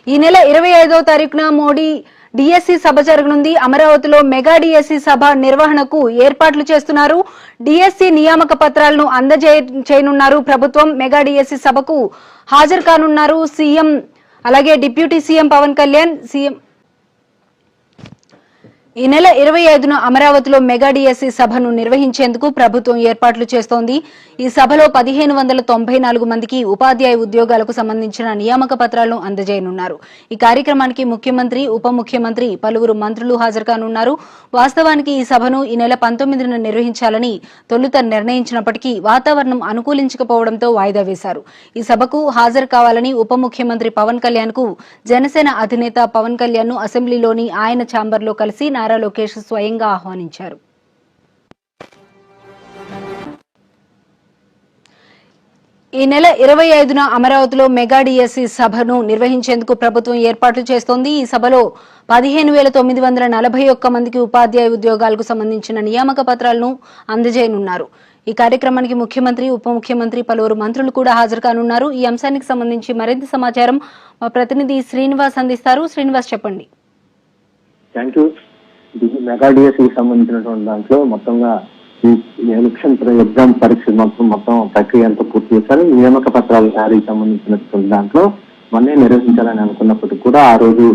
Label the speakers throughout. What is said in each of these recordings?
Speaker 1: ఈ నెల 25వ తారీఖున మోడీ డిఎస్సి సభ జరగనుంది. అమరావతిలో మెగా డిఎస్సి సభ నిర్వహణకు ఏర్పాట్లు చేస్తున్నారు. డిఎస్సి నియామక పత్రాలను అందజేయనున్నారు ప్రభుత్వం. మెగా డిఎస్సి సభకు హాజరు కానున్నారు సీఎం, అలాగే డిప్యూటీ సీఎం పవన్ కళ్యాణ్. ఈ నెల 25న అమరావతిలో మెగా డిఎస్సి సభను నిర్వహించేందుకు ప్రభుత్వం ఏర్పాట్లు చేస్తోంది. ఈ సభలో 1594 మందికి ఉపాధ్యాయ ఉద్యోగాలకు సంబంధించిన నియామక పత్రాలను అందజేయనున్నారు. ఈ కార్యక్రమానికి ముఖ్యమంత్రి, ఉప ముఖ్యమంత్రి, పలువురు మంత్రులు హాజరు కానున్నారు. వాస్తవానికి ఈ సభను ఈ నెల 19న నిర్వహించాలని తొలుత నిర్ణయించినప్పటికీ వాతావరణం అనుకూలించకపోవడంతో వాయిదా వేశారు. ఈ సభకు హాజరు కావాలని ఉప ముఖ్యమంత్రి పవన్ కళ్యాణ్ కు జనసేన అధినేత పవన్ కళ్యాణ్ ను అసెంబ్లీలోని ఆయన ఛాంబర్లో కలిసి నారా లోకేష్ స్వయంగా ఆహ్వానించారు. ఈ నెల 25న అమరావతిలో మెగా డిఎస్సి సభను నిర్వహించేందుకు ప్రభుత్వం ఏర్పాట్లు చేస్తోంది. ఈ సభలో 15,941 మందికి ఉపాధ్యాయ ఉద్యోగాలకు సంబంధించిన నియామక పత్రాలను అందజేయనున్నారు. ఈ కార్యక్రమానికి ముఖ్యమంత్రి, ఉప ముఖ్యమంత్రి, పలువురు మంత్రులు కూడా హాజరు కానున్నారు. ఈ అంశానికి సంబంధించి మరింత సమాచారం మా ప్రతినిధి శ్రీనివాస్ అందిస్తారు. శ్రీనివాస్, చెప్పండి.
Speaker 2: Thank you. మెగా డిఎస్సికి సంబంధించినటువంటి దాంట్లో మొత్తంగా ఈ ఎలక్షన్ ఎగ్జామ్ పరీక్ష మొత్తం ప్రక్రియ అంతా పూర్తి చేశారు. నియామక పత్రాల తయారీకి సంబంధించినటువంటి దాంట్లో మొన్నే నిర్వహించాలని అనుకున్నప్పటికీ కూడా ఆ రోజు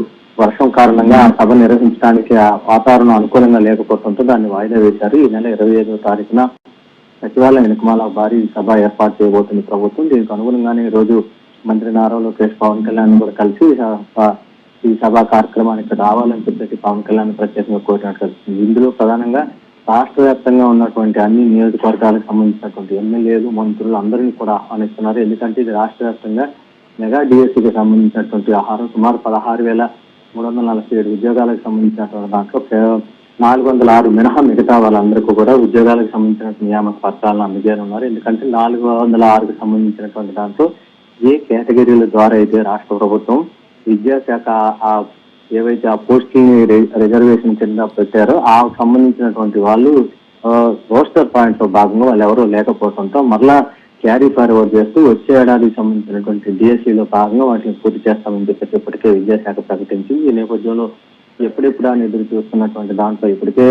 Speaker 2: వర్షం కారణంగా ఆ సభ నిర్వహించడానికి ఆ వాతావరణం అనుకూలంగా లేకపోవడంతో దాన్ని వాయిదా వేశారు. ఈ నెల 25వ తారీఖున సచివాలయ వెనుకమాల భారీ సభ ఏర్పాటు చేయబోతుంది ప్రభుత్వం. దీనికి అనుగుణంగానే ఈ రోజు మంత్రి నారా లోకేష్, పవన్ కళ్యాణ్ కూడా కలిసి ఈ సభా కార్యక్రమానికి రావాలని చెప్పేసి పవన్ కళ్యాణ్ ప్రత్యేకంగా కోరినట్టు కలుస్తుంది. ఇందులో ప్రధానంగా రాష్ట్ర వ్యాప్తంగా ఉన్నటువంటి అన్ని నియోజకవర్గాలకు సంబంధించినటువంటి ఎమ్మెల్యేలు, మంత్రులు అందరినీ కూడా ఆహ్వానిస్తున్నారు. ఎందుకంటే ఇది రాష్ట్ర వ్యాప్తంగా మెగా డిఎస్సికి సంబంధించినటువంటి సుమారు 16,347 ఉద్యోగాలకు సంబంధించినటువంటి దాంట్లో 406 మినహా మిగతా వాళ్ళందరికీ కూడా ఉద్యోగాలకు సంబంధించిన నియామక పత్రాలను అందజేయనున్నారు. ఎందుకంటే 406కు సంబంధించినటువంటి దాంట్లో ఏ కేటగిరీల ద్వారా అయితే రాష్ట్ర ప్రభుత్వం విద్యాశాఖ ఏవైతే ఆ పోస్టుల్ని రిజర్వేషన్ కింద పెట్టారో ఆ సంబంధించినటువంటి వాళ్ళు రోస్టర్ పాయింట్ లో భాగంగా వాళ్ళు ఎవరూ లేకపోవడంతో మరలా క్యారీ ఫార్వర్డ్ చేస్తూ వచ్చే ఏడాదికి సంబంధించినటువంటి డిఎస్సిలో భాగంగా వాటిని పూర్తి చేస్తామని చెప్పేసి ఇప్పటికే విద్యాశాఖ ప్రకటించింది. ఈ నేపథ్యంలో ఎప్పుడెప్పుడు అని ఎదురు చూస్తున్నటువంటి దాంట్లో ఇప్పటికే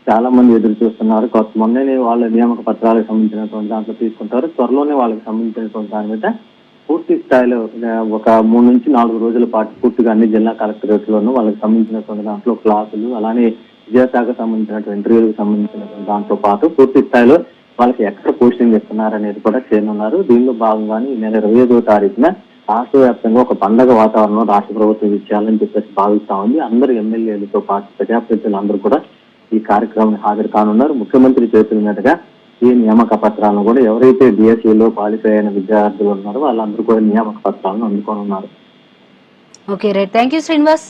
Speaker 2: చాలా మంది ఎదురు చూస్తున్నారు. మొన్ననే వాళ్ళ నియామక పత్రాలకు సంబంధించినటువంటి దాంట్లో తీసుకుంటారు. త్వరలోనే వాళ్ళకి సంబంధించినటువంటి దాని మీద పూర్తి స్థాయిలో ఒక 3 నుంచి 4 రోజుల పాటు పూర్తిగా అన్ని జిల్లా కలెక్టరేట్లోనూ వాళ్ళకి సంబంధించినటువంటి దాంట్లో క్లాసులు, అలానే విద్యాశాఖకు సంబంధించినటువంటి ఇంటర్వ్యూలకు సంబంధించినటువంటి దాంతో పాటు పూర్తి స్థాయిలో వాళ్ళకి ఎక్కడ పోస్టింగ్ ఇస్తున్నారనేది కూడా చేయనున్నారు. దీనిలో భాగంగానే ఈ నెల 25వ తారీఖున రాష్ట్ర వ్యాప్తంగా ఒక పండగ వాతావరణం రాష్ట్ర ప్రభుత్వం ఇచ్చేయాలని చెప్పేసి భావిస్తా ఉంది. అందరు ఎమ్మెల్యేలతో పాటు ప్రజాప్రతినిధులు అందరూ కూడా ఈ కార్యక్రమానికి హాజరు కానున్నారు. ముఖ్యమంత్రి చేతుల మీదుగా ఈ నియామక పత్రాలను కూడా ఎవరైతే డిఎస్సిలో క్వాలిఫై అయిన విద్యార్థులు ఉన్నారో వాళ్ళందరూ కూడా నియామక పత్రాలను అందుకోనున్నారు.
Speaker 1: Okay right, thank you Srinivas.